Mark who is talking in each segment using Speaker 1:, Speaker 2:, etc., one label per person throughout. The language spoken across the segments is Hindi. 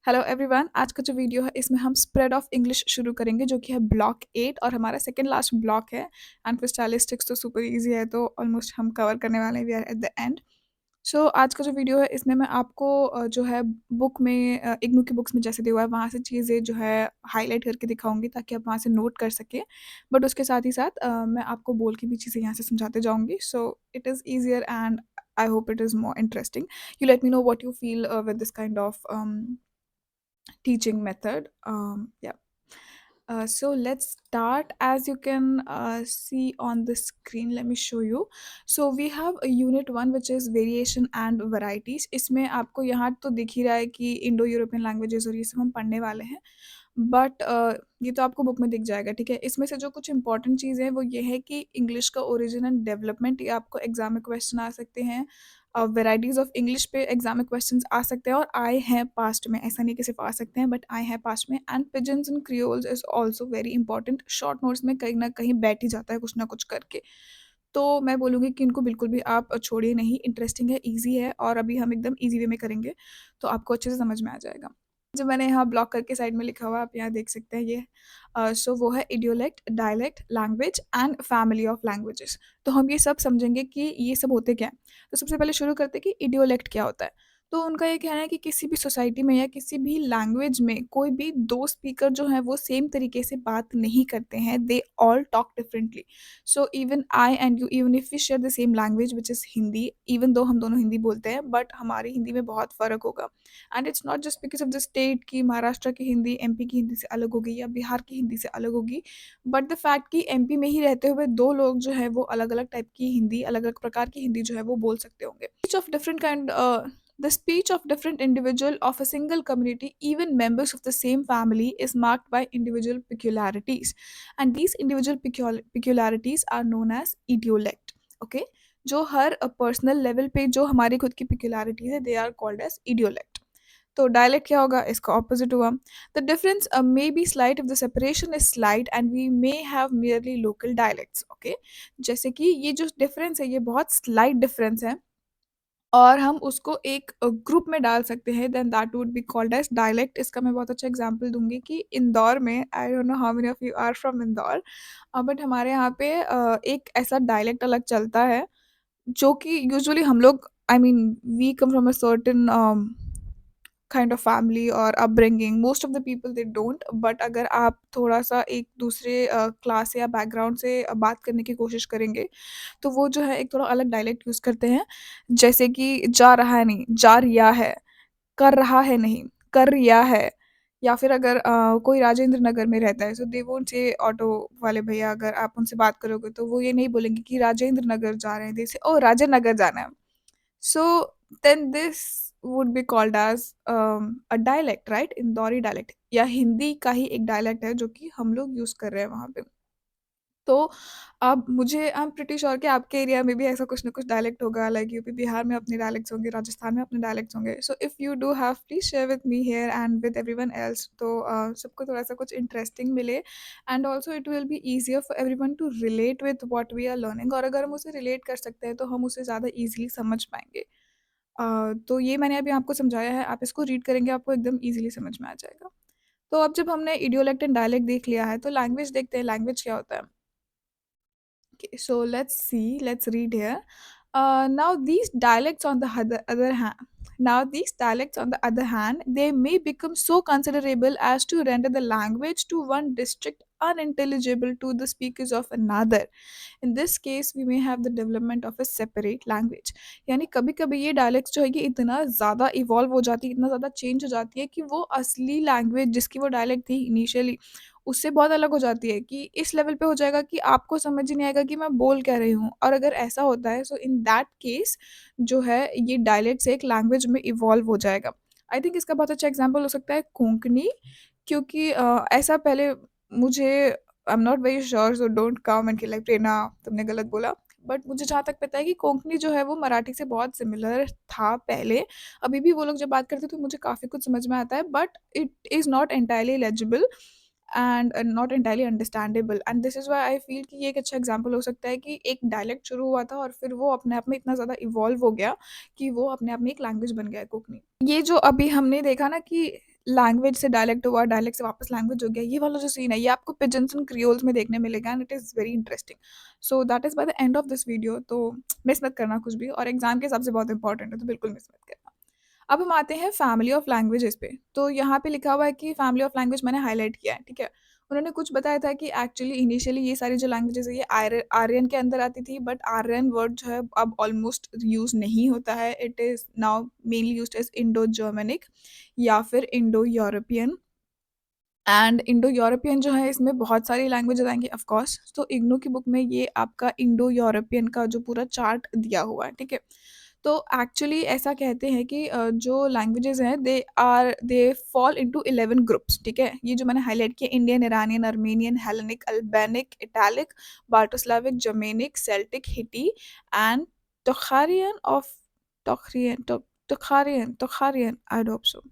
Speaker 1: हेलो एवरीवन, आज का जो वीडियो है इसमें हम स्प्रेड ऑफ इंग्लिश शुरू करेंगे जो कि है ब्लॉक 8 और हमारा सेकंड लास्ट ब्लॉक है। एंड फिर स्टाइलिस्टिक्स तो सुपर इजी है, तो ऑलमोस्ट हम कवर करने वाले हैं, we are at the end. So आज का जो वीडियो है इसमें मैं आपको जो है बुक में इग्नू की बुक्स में जैसे दिया हुआ है वहाँ से चीज़ें जो है हाईलाइट करके दिखाऊंगी ताकि आप वहाँ से नोट कर सकें। बट उसके साथ ही साथ मैं आपको बोल के भी चीज़ें यहाँ से समझाते जाऊंगी, so it is easier and I hope it is more interesting. You let me know what you feel with this kind of teaching method. Yeah. So let's start. As you can see on the screen, let me show you. So we have a unit 1 which is variation and varieties. इसमें आपको यहाँ तो दिख ही रहा है कि इंडो यूरोपियन लैंग्वेजेस और ये सब हम पढ़ने वाले हैं। बट ये तो आपको बुक में दिख जाएगा, ठीक है। इसमें से जो कुछ इंपॉर्टेंट चीज़ है वो ये है कि इंग्लिश का ओरिजिन एंड डेवलपमेंट, ये आपको एग्जाम में क्वेश्चन आ सकते हैं। वेराइटीज़ ऑफ इंग्लिश पे एग्जाम में क्वेश्चंस आ सकते हैं और आए हैं पास्ट में, ऐसा नहीं कि सिर्फ आ सकते हैं बट आए हैं पास्ट में। And pidgins and creoles is also very important, short notes में कहीं ना कहीं बैठ ही जाता है कुछ ना कुछ करके। तो मैं बोलूँगी कि इनको बिल्कुल भी आप छोड़िए नहीं, इंटरेस्टिंग है, ईजी है और अभी हम एकदम ईजी वे में करेंगे तो आपको अच्छे से समझ में आ जाएगा। जो मैंने यहाँ ब्लॉक करके साइड में लिखा हुआ है आप यहाँ देख सकते हैं, ये सो वो है idiolect, dialect, language and family of languages. तो हम ये सब समझेंगे कि ये सब होते क्या हैं। तो सबसे पहले शुरू करते हैं कि इडियोलेक्ट क्या होता है। तो उनका ये कहना है कि किसी भी सोसाइटी में या किसी भी लैंग्वेज में कोई भी दो स्पीकर जो हैं वो सेम तरीके से बात नहीं करते हैं, they all talk differently. So even I and you, even if we share the same language which is Hindi, even though हम दोनों हिंदी बोलते हैं बट हमारी हिंदी में बहुत फ़र्क होगा। And it's not just because of the state की महाराष्ट्र की हिंदी एमपी की हिंदी से अलग होगी या बिहार की हिंदी से अलग होगी, बट द फैक्ट कि एमपी में ही रहते हुए दो लोग जो है वो अलग अलग टाइप की हिंदी, अलग अलग प्रकार की हिंदी जो है वो बोल सकते होंगे। Speech of different kind, the speech of different individual of a single community, even members of the same family, is marked by individual peculiarities, and these individual peculiarities are known as idiolect. Okay, जो हर पर्सनल लेवल पे जो हमारी खुद की peculiarities है, they are called as idiolect. तो डायलेक्ट क्या होगा, इसका ऑपोजिट हुआ। The difference may be slight if the separation is slight and we may have merely local dialects. Okay, जैसे कि ये जो डिफरेंस है ये बहुत स्लाइट डिफरेंस है और हम उसको एक ग्रुप में डाल सकते हैं, then that would be called as dialect. इसका मैं बहुत अच्छा एग्जांपल दूंगी कि इंदौर में, I don't know how many of you are from Indore, but हमारे यहाँ पे एक ऐसा डायलेक्ट अलग चलता है जो कि यूजुअली हम लोग, I mean we come from a certain kind of family और upbringing, most of the people they don't, but अगर आप थोड़ा सा एक दूसरे क्लास या बैकग्राउंड से बात करने की कोशिश करेंगे तो वो जो है एक थोड़ा अलग डायलेक्ट यूज़ करते हैं। जैसे कि जा रहा है नहीं, जा रिया है, कर रहा है नहीं, कर रिया है। या फिर अगर कोई राजेंद्र नगर में रहता है, सो दे वोंट से ऑटो वाले भैया, अगर आप उनसे बात करोगे तो वो ये नहीं बोलेंगे कि राजेंद्र नगर जा रहे हैं, दे से ओ राजेंद्र नगर जाना है। So then this would be called as a dialect, right? Indori dialect या हिंदी का ही एक डायलेक्ट है जो कि हम लोग यूज़ कर रहे हैं वहाँ पे। तो अब मुझे आई एम प्रिटी श्योर कि आपके एरिया में भी ऐसा कुछ ना कुछ डायलेक्ट होगा, लाइक यूपी बिहार में अपने डायलेक्ट्स होंगे, राजस्थान में अपने डायलेक्ट्स होंगे। So if you do have, please share with me here and with everyone else, तो सबको थोड़ा सा कुछ इंटरेस्टिंग मिले and also it will be easier for everyone to relate with what we are learning. और अगर हम उसे रिलेट कर सकते हैं तो हम उसे ज़्यादा ईजिली समझ पाएंगे। तो ये मैंने अभी आपको समझाया है, आप इसको रीड करेंगे आपको एकदम ईज़िली समझ में आ जाएगा। तो अब जब हमने इडियोलेक्ट एंड डायलेक्ट देख लिया है, तो लैंग्वेज देखते हैं, लैंग्वेज क्या होता है? Okay, so let's see, let's read here. Now these dialects on the other hand, they may become so considerable as to render the language to one district unintelligible to the speakers of another. In this case we may have the development of a separate language. यानी कभी कभी ये डायलेक्ट्स जो है ये इतना ज़्यादा इवॉल्व हो जाती है, इतना ज़्यादा चेंज हो जाती है कि वो असली लैंग्वेज जिसकी वो डायलेक्ट थी इनिशियली, उससे बहुत अलग हो जाती है कि इस लेवल पे हो जाएगा कि आपको समझ ही नहीं आएगा कि मैं बोल क्या रही हूँ। और अगर ऐसा होता है सो इन दैट केस जो है ये डायलेक्ट से एक लैंग्वेज में इवॉल्व हो जाएगा। आई थिंक इसका बहुत अच्छा एग्जांपल हो सकता है कोंकणी, क्योंकि ऐसा पहले मुझे, I am not very sure so don't come and like Prerna तुमने गलत बोला, बट मुझे जहाँ तक पता है कि कोंकणी जो है वो मराठी से बहुत सिमिलर था पहले। अभी भी वो लोग जब बात करते हैं तो मुझे काफ़ी कुछ समझ में आता है, but it is not entirely legible and not entirely understandable. And this is why I feel कि ये एक अच्छा एग्जांपल हो सकता है कि एक डायलेक्ट शुरू हुआ था और फिर वो अपने आप में इतना ज़्यादा इवॉल्व हो गया कि वो अपने आप में एक लैंग्वेज बन गया है कोंकणी। ये जो अभी हमने देखा ना कि लैंग्वेज से डायलेक्ट हुआ, डायलेक्ट से वापस लैंग्वेज हो गया, ये वाला जो सीन है ये आपको पिजन्स एंड क्रियोल्स में देखने मिलेगा and it is very interesting. So that is by the end of this video, तो मिस मत करना कुछ भी, और एग्जाम के हिसाब से बहुत इंपॉर्टेंट है तो बिल्कुल मिस मत करना। अब हम आते हैं फैमिली ऑफ लैंग्वेजेस पे। तो यहाँ पे लिखा हुआ है कि फैमिली ऑफ लैंग्वेज मैंने हाईलाइट किया है, ठीक है। उन्होंने कुछ बताया था कि एक्चुअली इनिशियली ये सारी जो लैंग्वेजेस है ये आर्यन के अंदर आती थी, बट आर्यन वर्ड जो है अब ऑलमोस्ट यूज नहीं होता है। It is now mainly used as Indo Germanic या फिर Indo European. And Indo European जो है इसमें बहुत सारी लैंग्वेजेस आएंगी ऑफ कोर्स। तो इग्नू की बुक में ये आपका इंडो यूरोपियन का जो पूरा चार्ट दिया हुआ है, ठीक है। तो एक्चुअली ऐसा कहते हैं कि जो लैंग्वेजेस हैं दे फॉल इनटू 11 ग्रुप्स, ठीक है। ये जो मैंने हाईलाइट किया, Indian, Iranian, Armenian, Hellenic, Albanic, Italic, Balto Slavic, Germanic, Celtic, Hittite and Tocharian of Tocharian Tocharian Tocharian, I hope so.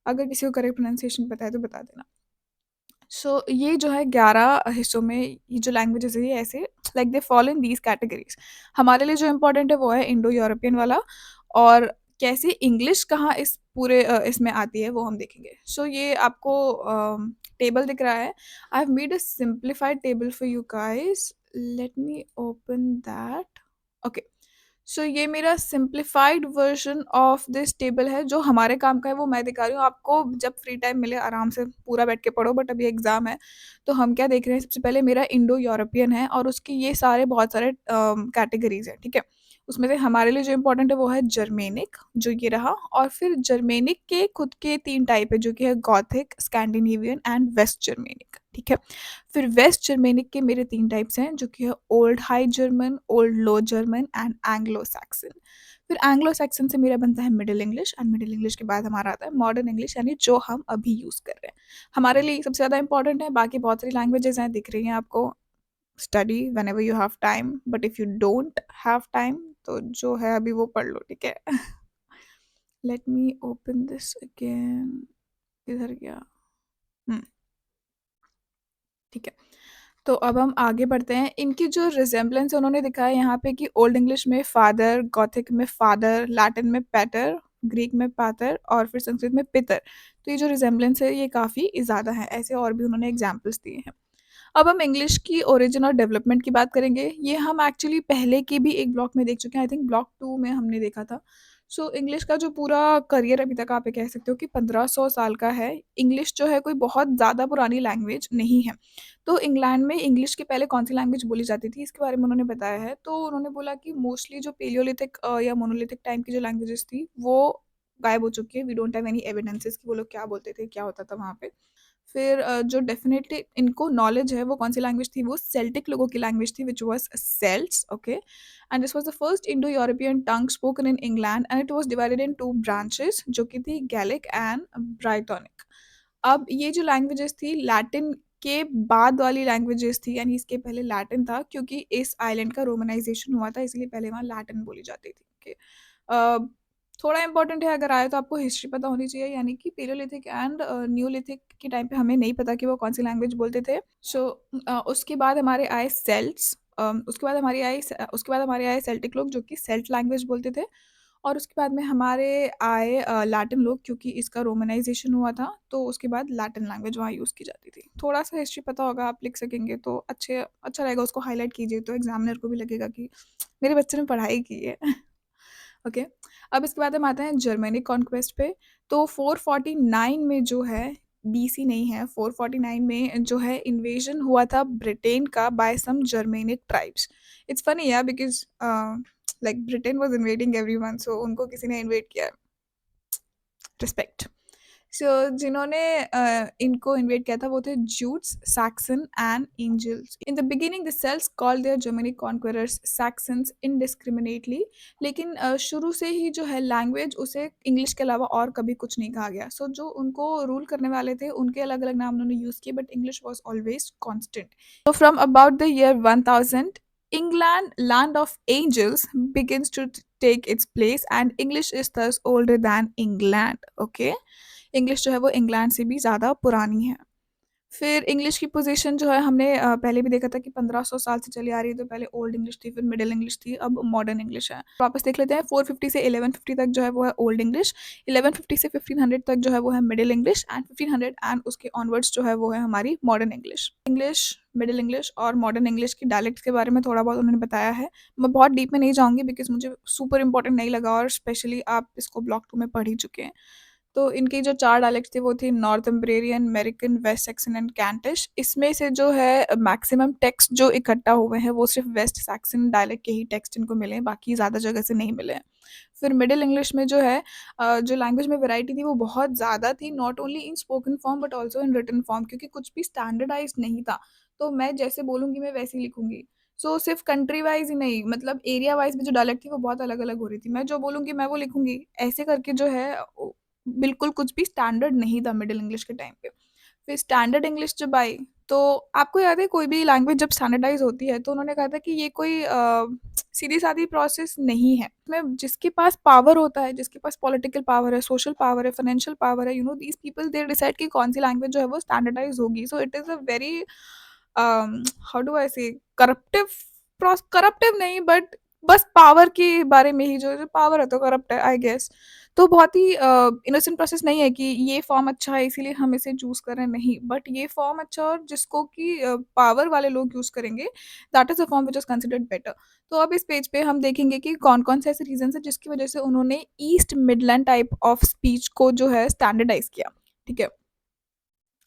Speaker 1: अगर किसी को करेक्ट प्रोनाउंसिएशन पता है तो बता देना। सो ये जो है 11 हिस्सों में ये जो लैंग्वेजेस है ये ऐसे like they follow in these categories. हमारे लिए जो इम्पोर्टेंट है वो है इंडो यूरोपियन वाला, और कैसे इंग्लिश कहाँ इस पूरे इसमें आती है वो हम देखेंगे। सो ये आपको टेबल दिख रहा है। I have made a simplified table for you guys, let me open that. Okay, so ये मेरा simplified version of this table है, जो हमारे काम का है वो मैं दिखा रही हूँ आपको। जब फ्री टाइम मिले आराम से पूरा बैठ के पढ़ो, बट अभी एग्जाम है। तो हम क्या देख रहे हैं, सबसे पहले मेरा इंडो यूरोपियन है और उसकी ये सारे बहुत सारे कैटेगरीज हैं, ठीक है। उसमें से हमारे लिए जो इम्पोर्टेंट है वो है जर्मेनिक, जो ये रहा। और फिर जर्मेनिक के खुद के 3 टाइप है, जो कि है Gothic, Scandinavian and West Germanic, ठीक है। फिर वेस्ट जर्मेनिक के मेरे 3 टाइप्स हैं, जो कि है old high German, old low German and Anglo Saxon. फिर एंग्लो सैक्सन से मेरा बनता है middle English, and middle English के बाद हमारा आता है मॉडर्न इंग्लिश, यानी जो हम अभी यूज़ कर रहे हैं। हमारे लिए सबसे ज़्यादा इंपॉर्टेंट है, बाकी बहुत सारी लैंग्वेजेस हैं दिख रही हैं आपको। Study when ever you have time, but if you don't have time तो जो है अभी वो पढ़ लो, ठीक है। Late me open this again. इधर गया। हम्म, ठीक है। तो अब हम आगे बढ़ते हैं। इनकी जो रिजेम्बलेंस उन्होंने दिखाया यहाँ पे कि ओल्ड इंग्लिश में फादर, गॉथिक में फादर, लैटिन में पैटर, ग्रीक में पातर और फिर संस्कृत में पितर। तो ये जो रिजेम्बलेंस है ये काफ़ी ज़्यादा है। ऐसे और भी उन्होंने एग्जाम्पल्स दिए हैं। अब हम इंग्लिश की ओरिजिन और डेवलपमेंट की बात करेंगे। ये हम एक्चुअली पहले के भी एक ब्लॉक में देख चुके हैं, आई थिंक ब्लॉक 2 में हमने देखा था। सो इंग्लिश का जो पूरा करियर अभी तक आप ये कह सकते हो कि 1500 साल का है। इंग्लिश जो है कोई बहुत ज़्यादा पुरानी लैंग्वेज नहीं है। तो इंग्लैंड में इंग्लिश के पहले कौन सी लैंग्वेज बोली जाती थी इसके बारे में उन्होंने बताया है। तो उन्होंने बोला कि मोस्टली जो पेलियोलिथिक या मोनोलिथिक टाइम की जो लैंग्वेजेस थी वो गायब हो चुकी है। We don't have any evidences कि वो लोग क्या बोलते थे, क्या होता था वहाँ पे। फिर जो डेफ़िनेटली इनको नॉलेज है वो कौन-सी लैंग्वेज थी, वो सेल्टिक लोगों की लैंग्वेज थी, which was Celts, okay. And this was the first Indo European tongue spoken in England and it was divided in 2 branches, जो कि थी गैलिक एंड ब्राइटोनिक। अब ये जो लैंग्वेजेस थी लैटिन के बाद वाली लैंग्वेजेस थी, यानी इसके पहले लैटिन था, क्योंकि इस आइलैंड का रोमनाइज़ेशन हुआ था, इसलिए पहले वहाँ लैटिन बोली जाती थी, ओके। अ, थोड़ा इम्पोर्टेंट है, अगर आए तो आपको हिस्ट्री पता होनी चाहिए, यानी कि पेलियोलिथिक एंड न्यूलिथिक के टाइम पे हमें नहीं पता कि वो कौन सी लैंग्वेज बोलते थे। सो उसके बाद हमारे आए सेल्ट्स। उसके बाद हमारे आए सेल्टिक लोग, जो कि सेल्ट लैंग्वेज बोलते थे। और उसके बाद में हमारे आए लैटिन लोग, क्योंकि इसका रोमनाइजेशन हुआ था, तो उसके बाद लैटिन लैंग्वेज वहाँ यूज़ की जाती थी। थोड़ा सा हिस्ट्री पता होगा, आप लिख सकेंगे तो अच्छा रहेगा, उसको हाईलाइट कीजिए तो एग्जामिनर को भी लगेगा कि मेरे बच्चे ने पढ़ाई की है। ओके। अब इसके बाद हम आते हैं जर्मनिक कॉन्क्वेस्ट पे। तो 449 में जो है, बीसी नहीं है, 449 में जो है इन्वेजन हुआ था ब्रिटेन का by some Germanic tribes. It's funny यार, because like Britain was invading everyone, so उनको किसी ने इन्वेड किया। रिस्पेक्ट। सो जिन्होंने इनको इन्वेट किया था वो थे Jutes, Saxon and angels. In the beginning the Celts called their Germanic conquerors Saxons indiscriminately. लेकिन शुरू से ही जो है लैंग्वेज उसे इंग्लिश के अलावा और कभी कुछ नहीं कहा गया। सो जो उनको रूल करने वाले थे उनके अलग अलग नाम उन्होंने यूज़ किए, but English was always constant. So from about the year 1000, England, land of angels, begins to take its place, and English is thus older than England. Okay, English जो है वो इंग्लैंड से भी ज़्यादा पुरानी है। फिर इंग्लिश की पोज़ीशन जो है हमने पहले भी देखा था कि 1500 साल से चली आ रही है, तो पहले ओल्ड इंग्लिश थी, फिर मिडल इंग्लिश थी, अब मॉडर्न इंग्लिश है। वापस देख लेते हैं, 450 से 1150 तक जो है वो है ओल्ड इंग्लिश, 1150 से 1500 तक जो है वो है मिडल इंग्लिश एंड 1500 एंड उसके ऑनवर्ड्स जो है वो है हमारी modern English. English, middle English और मॉडर्न इंग्लिश की डायलेक्ट्स के बारे में थोड़ा बहुत उन्होंने बताया है। मैं बहुत डीप में नहीं जाऊँगी बिकॉज़ मुझे सुपर इम्पोर्टेंट नहीं लगा और स्पेशली आप इसको ब्लॉक 2 में पढ़ ही चुके हैं। तो इनकी जो 4 डायलेक्ट्स थे वो थी नॉर्थम्ब्रेरियन, अमेरिकन, वेस्ट सैक्सन एंड कैंटिश। इसमें से जो है मैक्सिमम टेक्स्ट जो इकट्ठा हुए हैं वो सिर्फ़ वेस्ट सैक्सन डायलेक्ट के ही टेक्स्ट इनको मिले हैं, बाकी ज़्यादा जगह से नहीं मिले हैं। फिर मिडल इंग्लिश में जो है जो लैंग्वेज में वैरायटी थी वो बहुत ज़्यादा थी, not only in spoken form but also in written form, क्योंकि कुछ भी स्टैंडर्डाइज़्ड नहीं था। तो मैं जैसे बोलूँगी मैं वैसे ही लिखूँगी। सो सिर्फ़ कंट्री वाइज़ ही नहीं, मतलब एरिया वाइज़ भी जो डायलेक्ट थी वो बहुत अलग-अलग हो रही थी। मैं जो बोलूँगी मैं वो लिखूँगी। ऐसे करके जो है बिल्कुल कुछ भी स्टैंडर्ड नहीं था मिडल इंग्लिश के टाइम पे। फिर स्टैंडर्ड इंग्लिश जब आई, तो आपको याद है कोई भी लैंग्वेज जब स्टैंडर्डाइज़ होती है तो उन्होंने कहा था कि ये कोई सीधी-सादी प्रोसेस नहीं है। इसमें जिसके पास पावर होता है, जिसके पास पॉलिटिकल पावर है, सोशल पावर है, फाइनेंशियल पावर है, दीज़ पीपल दे डिसाइड कि कौन-सी लैंग्वेज जो है वो स्टैंडर्डाइज़ होगी। So it is a very how do I से करप्टिव नहीं, बट बस पावर के बारे में ही, जो पावर है तो करप्ट है आई गेस। तो बहुत ही इनोसेंट प्रोसेस नहीं है कि ये फॉर्म अच्छा है इसीलिए हम इसे चूज़ कर रहे हैं, नहीं, बट ये फॉर्म अच्छा और जिसको कि पावर वाले लोग यूज़ करेंगे, that is a form which is considered better. तो अब इस पेज पे हम देखेंगे कि कौन-कौन से ऐसे रीज़न्स हैं जिसकी वजह से उन्होंने east Midland type of speech को जो है स्टैंडर्डाइज़ किया, ठीक है?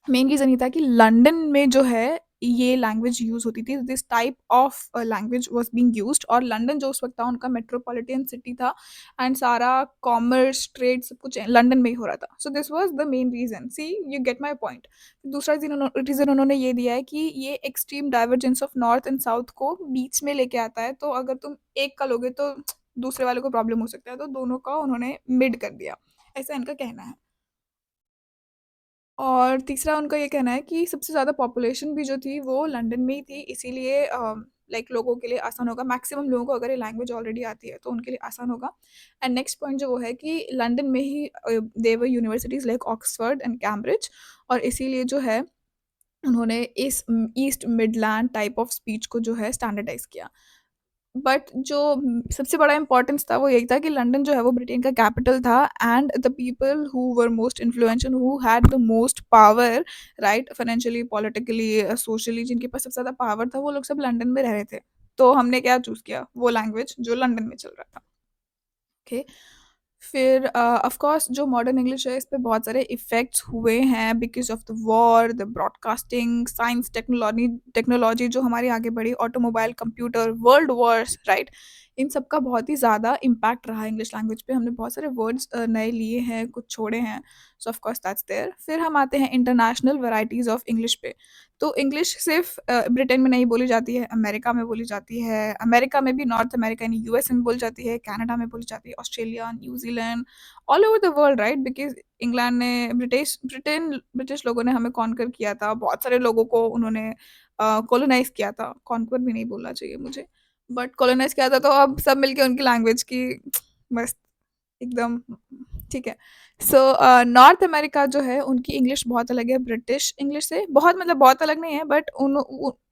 Speaker 1: मेन रीज़न ये था कि लंदन में जो है ये लैंग्वेज यूज़ होती थी, this type of language was being used, और लंदन जो उस वक़्त था उनका मेट्रोपॉलिटन सिटी था एंड सारा कॉमर्स, ट्रेड सब कुछ लंदन में ही हो रहा था। So this was the main reason, see you get my point. दूसरा रीज़न उन्होंने ये दिया है कि ये extreme divergence of north and south को बीच में लेके आता है, तो अगर तुम एक का लोगे तो दूसरे वाले को प्रॉब्लम हो सकता है, तो दोनों का उन्होंने मिड कर दिया, ऐसा इनका कहना है। और तीसरा उनका ये कहना है कि सबसे ज़्यादा पॉपुलेशन भी जो थी वो लंदन में ही थी, इसीलिए लाइक लोगों के लिए आसान होगा, मैक्सिमम लोगों को अगर ये लैंग्वेज ऑलरेडी आती है तो उनके लिए आसान होगा। एंड नेक्स्ट पॉइंट जो वो है कि लंदन में ही there universities like Oxford and Cambridge, और इसीलिए जो है उन्होंने इस East Midland type of speech को जो है स्टैंडर्डाइज़ किया। बट जो सबसे बड़ा इम्पोर्टेंस था वो यही था कि लंदन जो है वो ब्रिटेन का कैपिटल था and the people who were most influential, who had the most power, right, financially, politically, socially, जिनके पास सबसे ज़्यादा पावर था वो लोग सब लंदन में रह रहे थे। तो हमने क्या चूज़ किया? वो लैंग्वेज जो लंदन में चल रहा था। ओके। फिर ऑफ कोर्स जो मॉडर्न इंग्लिश है इस पे बहुत सारे इफ़ेक्ट्स हुए हैं because of the war, the broadcasting, science, technology technology जो हमारी आगे बढ़ी, automobile, computer, world wars, right? इन सब का बहुत ही ज़्यादा इम्पैक्ट रहा है इंग्लिश लैंग्वेज पे। हमने बहुत सारे वर्ड्स नए लिए हैं, कुछ छोड़े हैं। So of course that's there. फिर हम आते हैं इंटरनेशनल वैराइटीज़ ऑफ इंग्लिश पे। तो इंग्लिश सिर्फ़ ब्रिटेन में नहीं बोली जाती है, अमेरिका में बोली जाती है। अमेरिका में भी, नॉर्थ अमेरिका यानी यूएस में बोली जाती है, कनाडा में बोली जाती है, Australia, New Zealand, all over the world, right? Because England ने ब्रिटिश लोगों ने हमें कॉन्कर किया था। बहुत सारे लोगों को उन्होंने कॉलोनाइज़ किया था। कॉन्कर भी नहीं बोलना चाहिए मुझे, बट कॉलोनाइज़ किया था, तो अब सब मिलके उनकी लैंग्वेज की मस्त एकदम ठीक है। सो नॉर्थ अमेरिका जो है उनकी इंग्लिश बहुत अलग है ब्रिटिश इंग्लिश से, बहुत मतलब बहुत अलग नहीं है, बट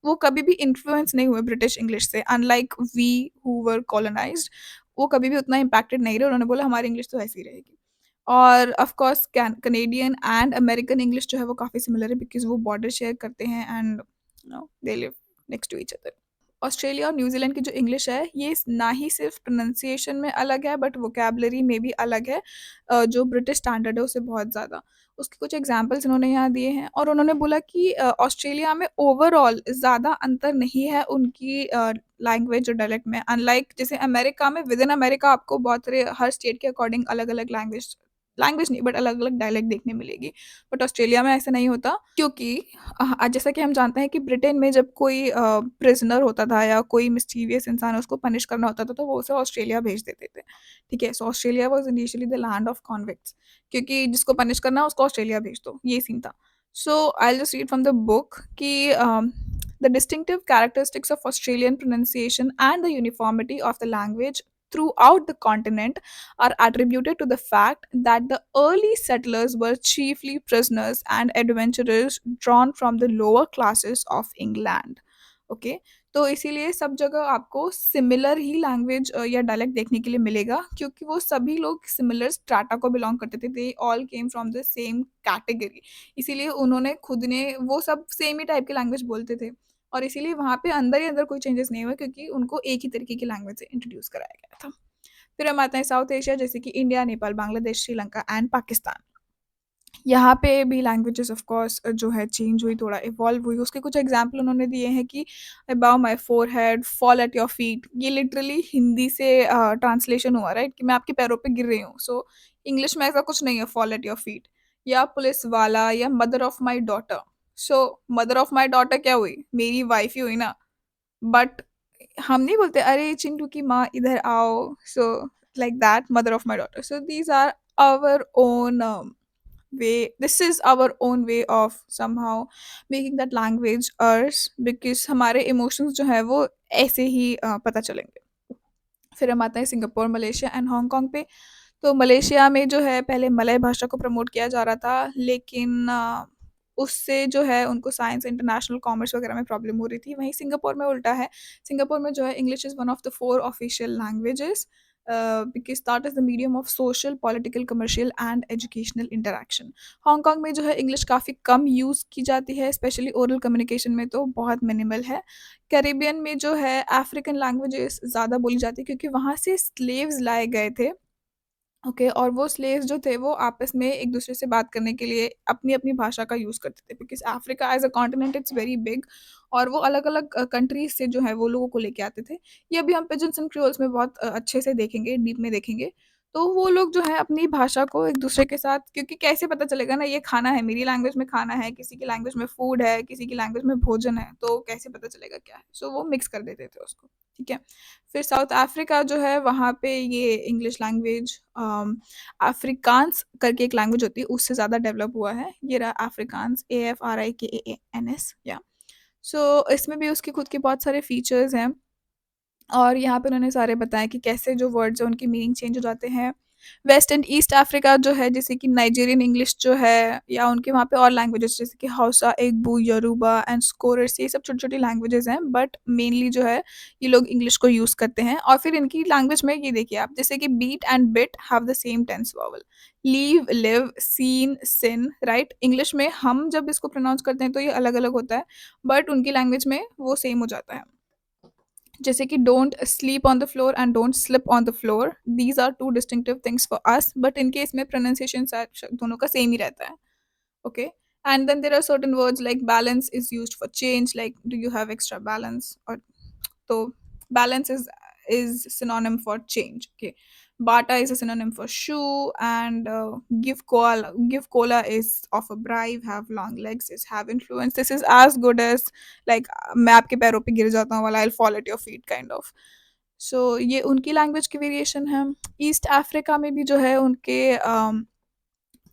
Speaker 1: वो कभी भी इन्फ्लुएंस नहीं हुए ब्रिटिश इंग्लिश से, unlike we who were colonised, वो कभी भी उतना इम्पैक्टेड नहीं रहे। उन्होंने बोला हमारी इंग्लिश तो ऐसी ही रहेगी। और of course Canadian and American English जो है वो काफ़ी सिमिलर है बिकॉज़ वो बॉर्डर शेयर करते हैं and they live next to each other. Australia और न्यूज़ीलैंड की जो इंग्लिश है ये ना ही सिर्फ प्रोनंसिएशन में अलग है बट वोकैबुलरी में भी अलग है, जो ब्रिटिश स्टैंडर्ड है उससे बहुत ज़्यादा। उसके कुछ एग्जांपल्स उन्होंने यहाँ दिए हैं और उन्होंने बोला कि ऑस्ट्रेलिया में ओवरऑल ज़्यादा अंतर नहीं है उनकी लैंग्वेज और डायलेक्ट में, अनलाइक जैसे अमेरिका में, विद इन अमेरिका आपको बहुत सारे हर स्टेट के अकॉर्डिंग अलग-अलग लैंग्वेज लैंग्वेज नहीं बट अलग-अलग डायलेक्ट देखने मिलेगी। बट ऑस्ट्रेलिया में ऐसा नहीं होता क्योंकि जैसा कि हम जानते हैं कि ब्रिटेन में जब कोई प्रिज़नर होता था या कोई मिस्चीवियस इंसान उसको पनिश करना होता था, तो वो उसे ऑस्ट्रेलिया भेज देते थे। ठीक है? So Australia was initially the land of convicts, क्योंकि जिसको पनिश करना है उसको ऑस्ट्रेलिया भेज दो, ये सीन था। So I will just read from the book कि the distinctive characteristics of Australian pronunciation and the uniformity of the language throughout the continent are attributed to the fact that the early settlers were chiefly prisoners and adventurers drawn from the lower classes of England. Okay, तो इसीलिए सब जगह आपको सिमिलर ही लैंग्वेज या डायलेक्ट देखने के लिए मिलेगा, क्योंकि वो सभी लोग सिमिलर स्ट्राटा को बिलोंग करते थे, they all came from the same category. इसीलिए उन्होंने खुद ने वो सब सेम ही टाइप की लैंग्वेज बोलते थे, और इसीलिए वहाँ पे अंदर ही अंदर कोई चेंजेस नहीं हुए, क्योंकि उनको एक ही तरीके की लैंग्वेज से इंट्रोड्यूस कराया गया था। फिर हम आते हैं साउथ एशिया, जैसे कि इंडिया, नेपाल, बांग्लादेश, श्रीलंका एंड पाकिस्तान। यहाँ पे भी लैंग्वेजेस ऑफ कोर्स जो है चेंज हुई, थोड़ा इवॉल्व हुई। उसके कुछ एग्जांपल उन्होंने दिए हैं कि above my forehead, fall at your feet. ये लिटरली हिंदी से ट्रांसलेशन हुआ, राइट, कि मैं आपके पैरों पे गिर रही हूँ। सो इंग्लिश में ऐसा कुछ नहीं है फॉल एट योर फीट। या पुलिस वाला, या mother of my daughter. So mother of my daughter क्या हुई, मेरी वाइफ ही हुई ना। बट हम नहीं बोलते अरे चिंटू की माँ इधर आओ। So like that, mother of my daughter. So these are our own way, this is our own way of somehow making that language ours, because हमारे इमोशंस जो है वो ऐसे ही पता चलेंगे। फिर हम आते हैं सिंगापुर, मलेशिया एंड हांगकांग पे। तो मलेशिया में जो है पहले मलय भाषा को प्रमोट किया जा रहा था, लेकिन उससे जो है उनको साइंस, इंटरनेशनल कॉमर्स वगैरह में प्रॉब्लम हो रही थी। वहीं सिंगापुर में उल्टा है। सिंगापुर में जो है English is one of the 4 official languages, because that is the medium of social, political, commercial and educational interaction. Hong Kong में जो है इंग्लिश काफ़ी कम यूज़ की जाती है, स्पेशली ओरल कम्युनिकेशन में तो बहुत मिनिमल है। कैरिबियन में जो है अफ्रीकन लैंग्वेजेस ज़्यादा बोली जाती है, क्योंकि वहाँ से स्लेव्स लाए गए थे। ओके, और वो स्लेव्स जो थे वो आपस में एक दूसरे से बात करने के लिए अपनी अपनी भाषा का यूज़ करते थे, because Africa as a continent it's very big, और वो अलग अलग कंट्रीज से जो है वो लोगों को लेके आते थे। ये अभी हम पिजन्स एंड क्रियोल्स में बहुत अच्छे से देखेंगे, डीप में देखेंगे। तो वो लोग जो है अपनी भाषा को एक दूसरे के साथ, क्योंकि कैसे पता चलेगा ना ये खाना है, मेरी लैंग्वेज में खाना है, किसी की लैंग्वेज में फूड है, किसी की लैंग्वेज में भोजन है, तो कैसे पता चलेगा क्या है। सो वो मिक्स कर देते थे उसको। ठीक है। फिर साउथ अफ्रीका जो है वहाँ पे ये इंग्लिश लैंग्वेज अफ्रीकान्स करके एक लैंग्वेज होती है, उससे ज़्यादा डेवलप हुआ है। ये रहा अफ्रीकान्स, AFRIKAANS, या। सो इसमें भी उसके खुद के बहुत सारे फीचर्स हैं, और यहाँ पे उन्होंने सारे बताए कि कैसे जो वर्ड्स हैं उनकी मीनिंग चेंज हो जाते हैं। वेस्ट एंड ईस्ट अफ्रीका जो है, जैसे कि नाइजीरियन इंग्लिश जो है, या उनके वहाँ पे और लैंग्वेजेस जैसे कि हौसा, एग्बू, योरूबा एंड स्कोरस, ये सब छोटी-छोटी लैंग्वेजेस हैं, बट मेनली जो है ये लोग इंग्लिश को यूज़ करते हैं। और फिर इनकी लैंग्वेज में ये देखिए आप, जैसे कि beat and bit have the same tense vowel. Leave, live, seen, sin, right? English में हम जब इसको प्रोनाउंस करते हैं तो ये अलग-अलग होता है, बट उनकी लैंग्वेज में वो सेम हो जाता है। जैसे कि don't sleep on the floor and don't slip on the floor, these are two distinctive things for us, but इनके इसमें प्रोनाउंसिएशन दोनों का सेम ही रहता है। Okay. And then there are certain words like balance is used for change, like do you have extra balance, और तो balance is synonym for change. Okay. Bata is a synonym for shoe, and give cola is of a bribe, have long legs is have influence. This is as good as like मैं आपके पैरों पे गिर जाता हूँ वाला I'll fall at your feet kind of. So ये उनकी लैंग्वेज की वेरिएशन है। ईस्ट अफ्रीका में भी जो है उनके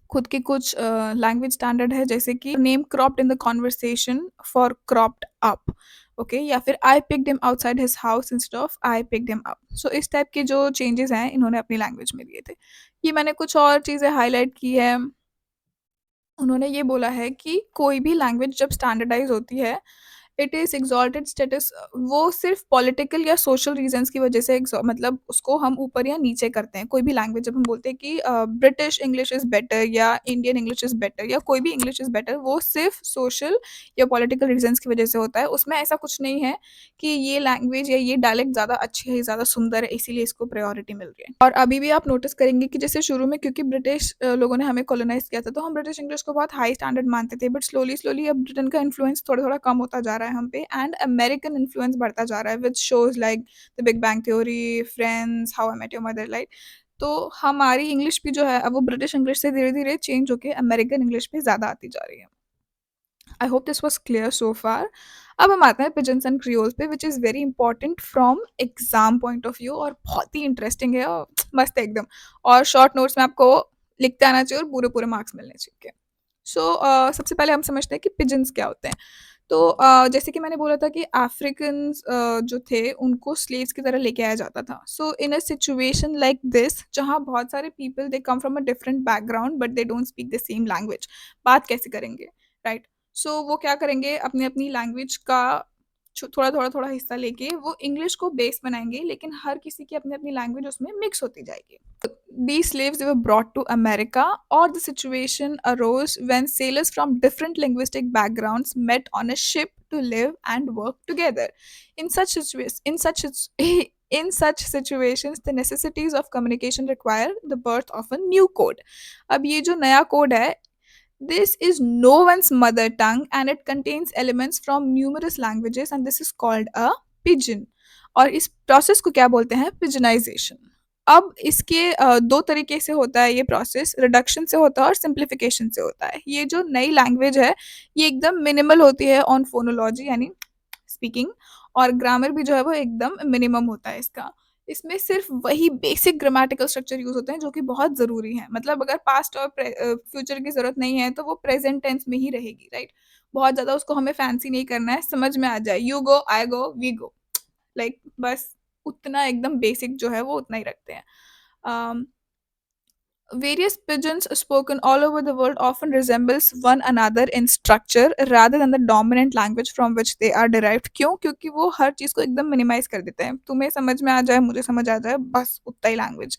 Speaker 1: खुद के कुछ लैंग्वेज स्टैंडर्ड है, जैसे कि name cropped in the conversation for cropped up. Okay, या फिर I picked him outside his house instead of I picked him up. So इस टाइप के जो चेंजेस हैं इन्होंने अपनी लैंग्वेज में दिए थे। ये मैंने कुछ और चीज़ें हाईलाइट की है। उन्होंने ये बोला है कि कोई भी लैंग्वेज जब स्टैंडर्डाइज होती है, इट इज़ एक्सॉल्टेड स्टेटस, वो सिर्फ पॉलिटिकल या सोशल रीजंस की वजह से मतलब उसको हम ऊपर या नीचे करते हैं। कोई भी लैंग्वेज जब हम बोलते हैं कि ब्रिटिश इंग्लिश इज़ बेटर या इंडियन इंग्लिश इज़ बेटर या कोई भी इंग्लिश इज़ बेटर, वो सिर्फ सोशल या पॉलिटिकल रीजंस की वजह से होता है। उसमें ऐसा कुछ नहीं है कि ये लैंग्वेज या ये डायलेक्ट ज़्यादा अच्छी है, ज़्यादा सुंदर है, इसीलिए इसको प्रायोरिटी मिल रही है। और अभी भी आप नोटिस करेंगे कि जैसे शुरू में, क्योंकि ब्रिटिश लोगों ने हमें कॉलोनाइज किया था, तो हम ब्रिटिश इंग्लिश को बहुत हाई स्टैंडर्ड मानते थे, बट स्लोली स्लोली अब ब्रिटेन का इन्फ्लुएंस थोड़ा थोड़ा कम होता जा रहा है हम पे, एंड अमेरिकन इन्फ्लुएंस बढ़ता जा रहा है with shows like the Big Bang Theory, Friends, How I Met Your Mother, like. तो हमारी इंग्लिश भी जो है अब वो ब्रिटिश इंग्लिश से धीरे धीरे चेंज होकर अमेरिकन इंग्लिश पे ज़्यादा आती जा रही है। I hope this was clear so far. अब हम आते हैं पिजन्स एंड क्रियोल्स पे, which is very important from exam point of view, और बहुत ही इंटरेस्टिंग है और मस्त है एकदम। और शॉर्ट नोट्स में आपको लिखते आना चाहिए और पूरे पूरे मार्क्स मिलने चाहिए। सो सबसे पहले हम समझते हैं कि पिजन्स क्या होते हैं। तो जैसे कि मैंने बोला था कि अफ्रीकन्स जो थे उनको स्लेव्स की तरह लेके आया जाता था। सो इन अ सिचुएशन लाइक दिस जहाँ बहुत सारे people they come from a different background but they don't speak the same language, बात कैसे करेंगे, राइट? सो वो क्या करेंगे, अपनी अपनी लैंग्वेज का थोड़ा थोड़ा थोड़ा हिस्सा लेके वो इंग्लिश को बेस बनाएंगे, लेकिन हर किसी की अपनी अपनी लैंग्वेज उसमें मिक्स होती जाएगी। These slaves were brought to America, or the situation arose when sailors from different linguistic backgrounds met on a ship to live and work together. In such situations, the necessities of communication require the birth of a new code. अब ये जो नया कोड है, this is no one's mother tongue and it contains elements from numerous languages and this is called a pigeon. और इस प्रोसेस को क्या बोलते हैं? पिजनाइजेशन। अब इसके दो तरीके से होता है ये प्रोसेस, रिडक्शन से होता है और सिंप्लीफिकेशन से होता है। ये जो नई लैंग्वेज है ये एकदम मिनिमल होती है ऑन फोनोलॉजी यानी स्पीकिंग, और ग्रामर भी जो है वो एकदम मिनिमम होता है इसका। इसमें सिर्फ वही बेसिक ग्रामेटिकल स्ट्रक्चर यूज़ होते हैं जो कि बहुत ज़रूरी हैं। मतलब अगर पास्ट और फ्यूचर की ज़रूरत नहीं है तो वो प्रेज़ेंट टेंस में ही रहेगी, राइट? बहुत ज़्यादा उसको हमें फैंसी नहीं करना है, समझ में आ जाए, you go, I go, we go, like बस उतना एकदम बेसिक जो है वो उतना ही रखते हैं। अम Various pidgins spoken all over the world often resembles one another in structure rather than the dominant language from which they are derived. क्यों? क्योंकि वो हर चीज़ को एकदम मिनिमाइज कर देते हैं। तुम्हें समझ में आ जाए, मुझे समझ आ जाए, बस उतना ही लैंग्वेज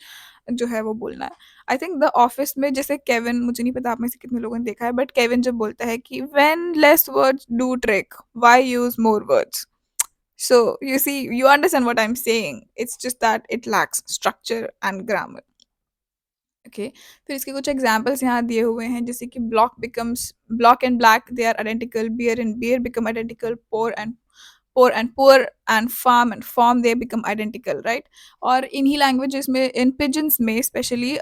Speaker 1: जो है वो बोलना है। आई थिंक द ऑफिस में जैसे केविन, मुझे नहीं पता आप में से कितने लोगों ने देखा है, बट केविन जब बोलता है कि when less voids do trick, why use more words? So you see, you understand what I'm saying. It's just that it lacks structure and grammar. Okay, फिर इसके कुछ एग्जांपल्स यहाँ दिए हुए हैं, जैसे कि block and black they are identical, beer and bear become identical, pour and poor and farm they become identical, right? और इन्हीं लैंग्वेजेस में, इन पिजन्स में स्पेशली,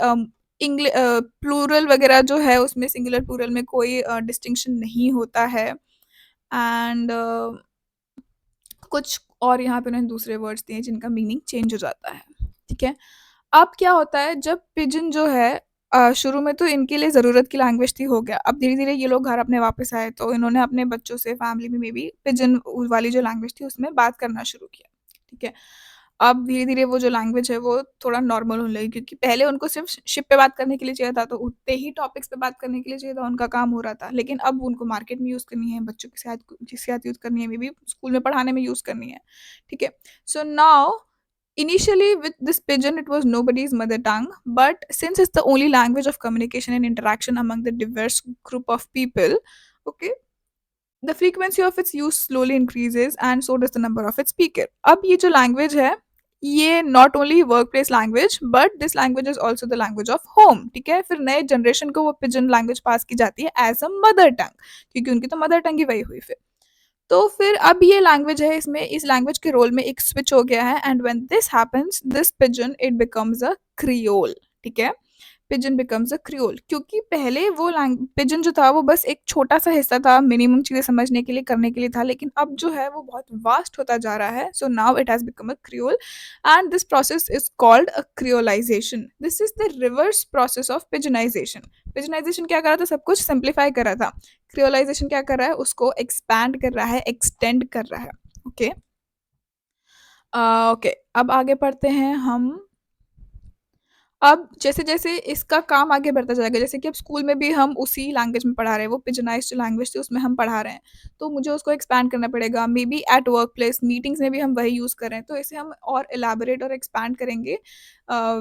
Speaker 1: इंग्लिश प्लूरल वगैरह जो है उसमें सिंगुलर प्लूरल में कोई डिस्टिंक्शन नहीं होता है। एंड कुछ और यहाँ पे उन्होंने दूसरे वर्ड्स दिए हैं जिनका मीनिंग चेंज हो जाता है, ठीक है? अब क्या होता है जब पिजन जो है, शुरू में तो इनके लिए ज़रूरत की लैंग्वेज थी, हो गया। अब धीरे-धीरे ये लोग घर अपने वापस आए तो इन्होंने अपने बच्चों से, फैमिली में भी पिजन वाली जो लैंग्वेज थी उसमें बात करना शुरू किया, ठीक है? अब धीरे-धीरे वो जो लैंग्वेज है वो थोड़ा नॉर्मल होने लगी, क्योंकि पहले उनको सिर्फ़ शिप पे बात करने के लिए चाहिए था, तो उतने ही टॉपिक्स पे बात करने के लिए चाहिए था, उनका काम हो रहा था। लेकिन अब उनको मार्केट में यूज़ करनी है, बच्चों के साथ यूज़ करनी है, मेबी स्कूल में पढ़ाने में यूज़ करनी है, ठीक है? So now initially with this pigeon it was nobody's mother tongue, but since it's the only language of communication and interaction among the diverse group of people, okay, the frequency of its use slowly increases and so does the number of its speaker. अब ये जो language है ये not only workplace language but this language is also the language of home, ठीक है? फिर नए जनरेशन को वो pigeon language पास की जाती है as a mother tongue, क्योंकि उनकी तो मदर टंग ही वही हुई फिर। तो फिर अब ये लैंग्वेज है, इसमें इस लैंग्वेज के रोल में एक स्विच हो गया है, and when this happens this pigeon it becomes a creole, ठीक है? पिजन बिकम्स अ क्रियोल, क्योंकि पहले वो पिजन जो था वो बस एक छोटा सा हिस्सा था, मिनिमम चीज़ें समझने के लिए, करने के लिए था, लेकिन अब जो है वो बहुत वास्ट होता जा रहा है। So now it has become a creole and this process is called a creolization. This is the reverse process of pidginization. Pidginization क्या कर रहा था? सब कुछ सिंप्लीफाई कर रहा था। क्रियोलाइजेशन क्या कर रहा है? उसको एक्सपैंड कर रहा है, एक्सटेंड कर रहा है। ओके, ओके, अब आगे पढ़ते हैं हम। अब जैसे-जैसे इसका काम आगे बढ़ता जाएगा, जैसे कि अब स्कूल में भी हम उसी लैंग्वेज में पढ़ा रहे हैं, वो पिजनाइज़्ड जो लैंग्वेज थी उसमें हम पढ़ा रहे हैं, तो मुझे उसको एक्सपैंड करना पड़ेगा। May be at work place meetings में भी हम वही यूज़ कर रहे हैं, तो इसे हम और इलैबोरेट और एक्सपैंड करेंगे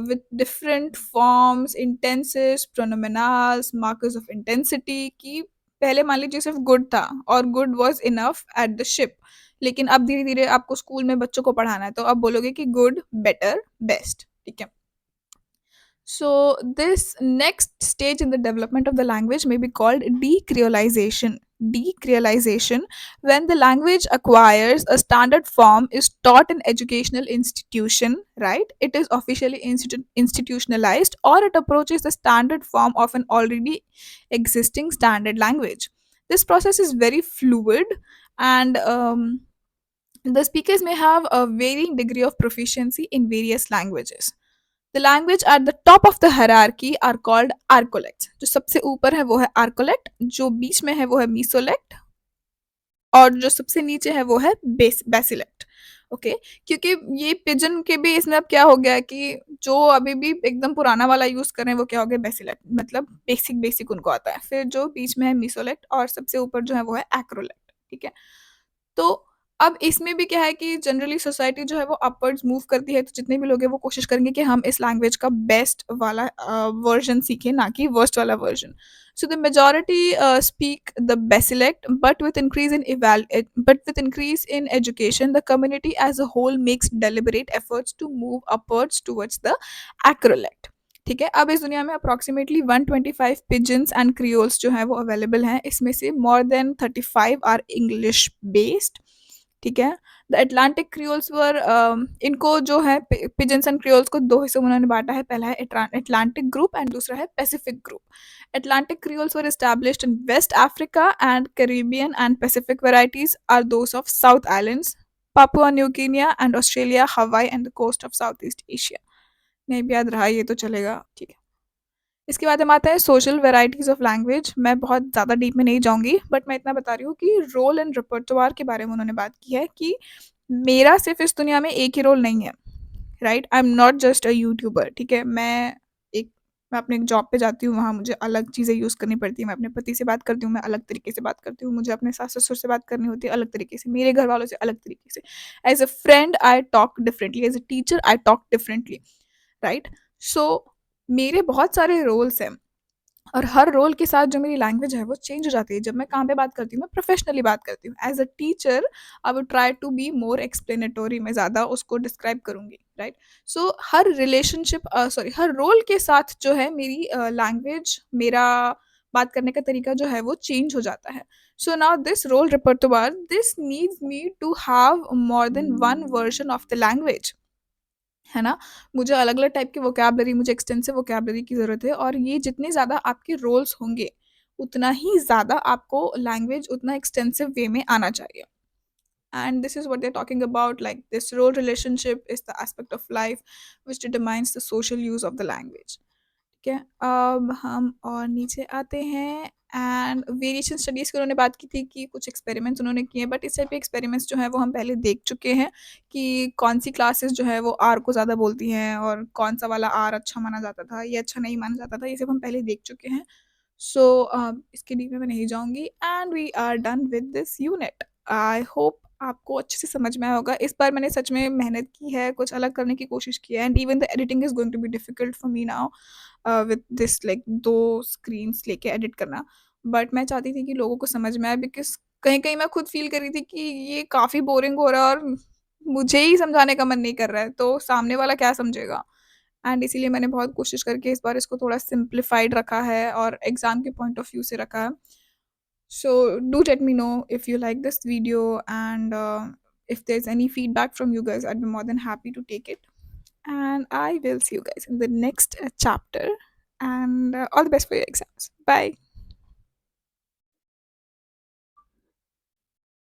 Speaker 1: with different forms, intensives, pronominals, markers of intensity, कि पहले मान लीजिए सिर्फ गुड था और good was enough at the ship, लेकिन अब धीरे-धीरे आपको स्कूल में बच्चों को पढ़ाना है, तो अब बोलोगे कि गुड, बेटर, बेस्ट, ठीक है? So, this next stage in the development of the language may be called decreolization. Decreolization, when the language acquires a standard form, is taught in educational institution, right? It is officially institutionalized, or it approaches the standard form of an already existing standard language. This process is very fluid, and the speakers may have a varying degree of proficiency in various languages. The language at the top of the hierarchy are called arcolects. जो सबसे ऊपर है वो है arcolect, जो बीच में है वो है mesolect, और जो सबसे नीचे है वो है बेसिलेक्ट। ओके, क्योंकि ये पिजन के भी इसमें अब क्या हो गया है कि जो अभी भी एकदम पुराना वाला यूज कर रहे हैं वो क्या हो गया, बेसिलेक्ट, मतलब बेसिक बेसिक उनको आता है। फिर जो बीच में है मिसोलेक्ट और सबसे ऊपर जो है वो है एक्रोलेक्ट। ठीक है, तो अब इसमें भी क्या है कि जनरली सोसाइटी जो है वो अपवर्ड्स मूव करती है, तो जितने भी लोग हैं वो कोशिश करेंगे कि हम इस लैंग्वेज का बेस्ट वाला वर्जन सीखें, ना कि वर्स्ट वाला version. So the majority speak the Basilect, but with increase in education, the community as a whole makes deliberate efforts to move upwards towards the Acrolect. ठीक है, अब इस दुनिया में अप्रॉक्सीमेटली 125 पिजन्स एंड क्रियोल्स जो है वो अवेलेबल हैं, इसमें से more than 35 are English based. ठीक है, द एटलांटिक क्रियोल्स वर इनको जो है पिजन्स एंड क्रियोल्स को दो हिस्सों में उन्होंने बांटा है, पहला है एटलांटिक ग्रुप एंड दूसरा है Pacific group. Atlantic creoles were established in West Africa, and Caribbean and Pacific varieties are those of South Islands, Papua New Guinea and Australia, Hawaii and the coast of Southeast Asia. नहीं भी याद रहा ये तो चलेगा, ठीक है। इसके बाद हम आते हैं सोशल वेराइटीज़ ऑफ लैंग्वेज। मैं बहुत ज़्यादा डीप में नहीं जाऊँगी, बट मैं इतना बता रही हूँ कि रोल एंड रिपर्टोयर के बारे में उन्होंने बात की है कि मेरा सिर्फ़ इस दुनिया में एक ही रोल नहीं है, right? I am not just a YouTuber, ठीक है? एक मैं अपने जॉब पे जाती हूँ, वहाँ मुझे अलग चीज़ें यूज़ करनी पड़ती है। मैं अपने पति से बात करती हूँ, मैं अलग तरीके से बात करती हूँ। मुझे अपने सास-ससुर से बात करनी होती है अलग तरीके से, मेरे घरवालों से अलग तरीके से। As a friend I talk differently, as a teacher I talk differently, right? So मेरे बहुत सारे रोल्स हैं, और हर रोल के साथ जो मेरी लैंग्वेज है वो चेंज हो जाती है। जब मैं काम पे बात करती हूँ, मैं प्रोफेशनली बात करती हूँ। As a teacher I would try to be more explanatory, मैं ज़्यादा उसको डिस्क्राइब करूँगी, राइट? सो हर रिलेशनशिप सॉरी हर रोल के साथ जो है मेरी लैंग्वेज, मेरा बात करने का तरीका जो है वो चेंज हो जाता है। So now this role repertoire, this needs me to have more than one version of the language, है ना? मुझे अलग-अलग टाइप की वोकैब्युलरी, मुझे एक्सटेंसिव वोकैब्युलरी की ज़रूरत है, और ये जितने ज़्यादा आपके रोल्स होंगे, उतना ही ज़्यादा आपको लैंग्वेज उतना एक्सटेंसिव वे में आना चाहिए। And this is what they're talking about, like this role relationship is the aspect of life which determines the social use of the language. ठीक है, अब हम और नीचे आते हैं। एंड वेरिएशन स्टडीज़ की उन्होंने बात की थी कि कुछ एक्सपेरिमेंट्स उन्होंने किए हैं, बट इस टाइप के एक्सपेरिमेंट्स जो हैं वो हम पहले देख चुके हैं कि कौन सी क्लासेस जो है वो आर को ज़्यादा बोलती हैं, और कौन सा वाला आर अच्छा माना जाता था, ये अच्छा नहीं माना जाता था, ये सब हम पहले देख चुके हैं। सो इसके डीप में मैं नहीं जाऊँगी, and we are done with this unit. I hope आपको अच्छे से समझ में आया होगा। इस बार मैंने सच में मेहनत की है, कुछ अलग करने की कोशिश की है, and even the editing is going to be difficult for me now with this, like 2 screens लेके एडिट करना। बट मैं चाहती थी कि लोगों को समझ में आए, बिकॉज़ कहीं-कहीं मैं खुद फ़ील कर रही थी कि ये काफ़ी बोरिंग हो रहा है, और मुझे ही समझाने का मन नहीं कर रहा है, तो सामने वाला क्या समझेगा? एंड इसीलिए मैंने बहुत कोशिश करके इस बार इसको थोड़ा सिम्प्लीफाइड रखा है और एग्ज़ाम के पॉइंट ऑफ व्यू से रखा है। So do let me know if you like this video, and if there's any feedback from you guys, I'd be more than happy to take it. And I will see you guys in the next chapter. And all the best for your exams. Bye.